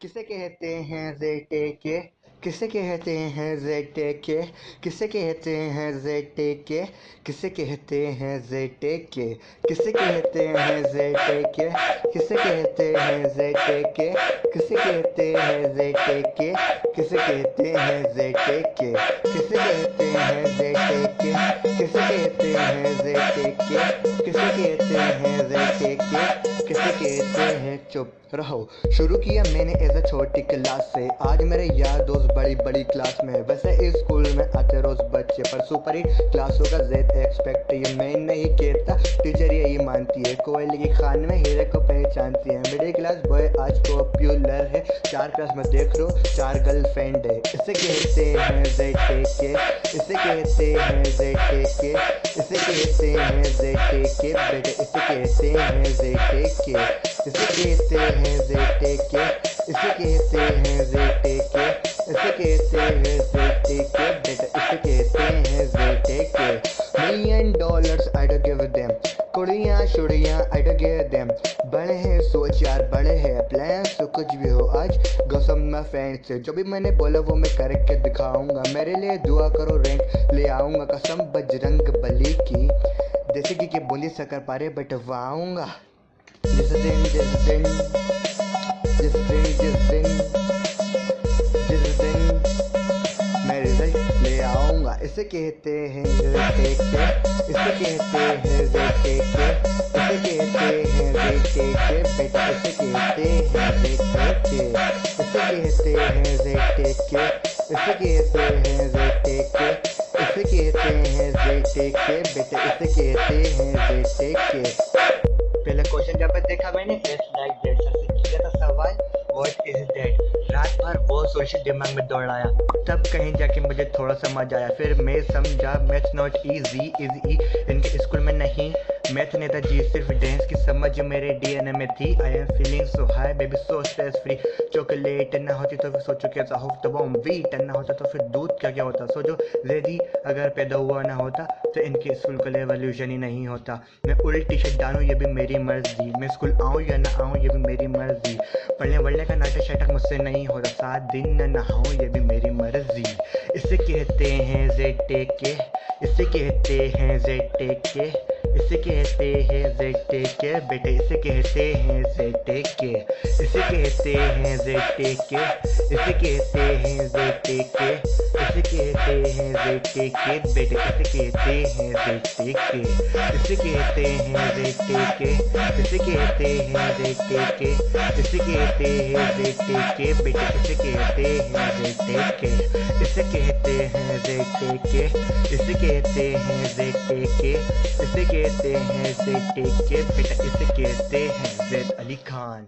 किसे कहते हैं जेटे के किसे कहते हैं जेटे के किसे कहते हैं जेटे के किसे कहते हैं जेटे के किसे कहते हैं जेटे के किसे कहते हैं जेटे के किसे कहते हैं जेटे के किसे कहते हैं जेटे के किसे कहते हैं जेटे के किसे कहते हैं जेटे के किसे कहते हैं जेटे के किसे कहते हैं चुप रहो। शुरू किया मैंने एज अ छोटी क्लास से, आज मेरे यार दोस्त बड़ी बड़ी क्लास में। वैसे इस स्कूल में आते रोज बच्चे, पर सुपर हिट क्लासों का जेड एक्सपेक्ट ये मैं नहीं कहता, टीचर यही मानती है। कोयले की खान में हीरे को पहचानती है। मिडिल क्लास बॉय आज पॉपुलर है, 4 क्लास में देख लो 4 गर्लफ्रेंड है। इसे कहते हैं जेटे के इसे कहते हैं जेटे के इसे कहते हैं जेटे के बेटे इसे कहते हैं जेटे के इसे कहते हैं जेटे के इसे कहते हैं जेटे के इसे कहते हैं जेटे के बेटा इसे कहते हैं जेटे के। $1,000,000 I don't give them, कुड़ियाँ शुड़ियाँ I don't give them। बड़े हैं सोच यार बड़े हैं प्लान, तो कुछ भी हो आज गौसम में फ्रेंड से। जो भी मैंने बोला वो मैं करके दिखाऊंगा, मेरे लिए दुआ करो रैंक ले आऊँगा। कसम बजरंग बली की, देसी घी की बूंदी शक्कर पारे बटवाऊँगा। जिस दिन जिस दिन जिस दिन जिस दिन जिस दिन मैं रिजल्ट ले आऊँगा। इसे कहते हैं जेटे के इसे कहते हैं जेटे के इसे कहते हैं जेटे के बेटा इसे कहते हैं जेटे के इसे कहते हैं जेटे के इसे कहते हैं जेटे के इसे कहते हैं जेटे के बेटा इसे कहते हैं जेटे के। पहले क्वेश्चन जब देखा मैंने लाइक दैट सर से किया था सवाल व्हाट इज दैट। रात भर वो सोशल दिमाग में दौड़ाया, तब कहीं जाके मुझे थोड़ा समझ आया। फिर मैं समझा मैथ्स नॉट इजी इनके स्कूल में नहीं मैथ नेताजी, सिर्फ डांस की समझ मेरे डीएनए में थी। I am feeling so high baby so stress free. Chocolate ना होती तो फिर सोचो कैसा होता, बॉम वीट ना होता तो फिर दूध क्या क्या होता। सोचो रेडी अगर पैदा हुआ ना होता तो इनके स्कूल का एवोल्यूशन ही नहीं होता। मैं उल्टी शर्ट डालूँ ये भी मेरी मर्जी, मैं स्कूल आऊँ या ना आऊँ ये भी मेरी मर्जी। पढ़ने वढ़ने का नाटक शाटक मुझसे नहीं होता, 7 दिन न नहाऊँ ये भी मेरी मर्जी। इसे कहते हैं जेटे के इसे कहते हैं जेटे के इसे कहते हैं जेटे के बेटे इसे कहते हैं जेटे के इसे कहते हैं जेटे के इसे कहते हैं जेटे के इसे कहते हैं जेटे के बेटे इसे कहते हैं जेटे के इसे कहते हैं जेटे के इसे कहते हैं जेटे के इसे कहते हैं जेटे के बेटे इसे कहते हैं जेटे के इसे कहते हैं जेटे के इसे कहते हैं जेटे के इसे कहते हैं जेटे के बेटा इसे कहते हैं ज़ैद अली खान।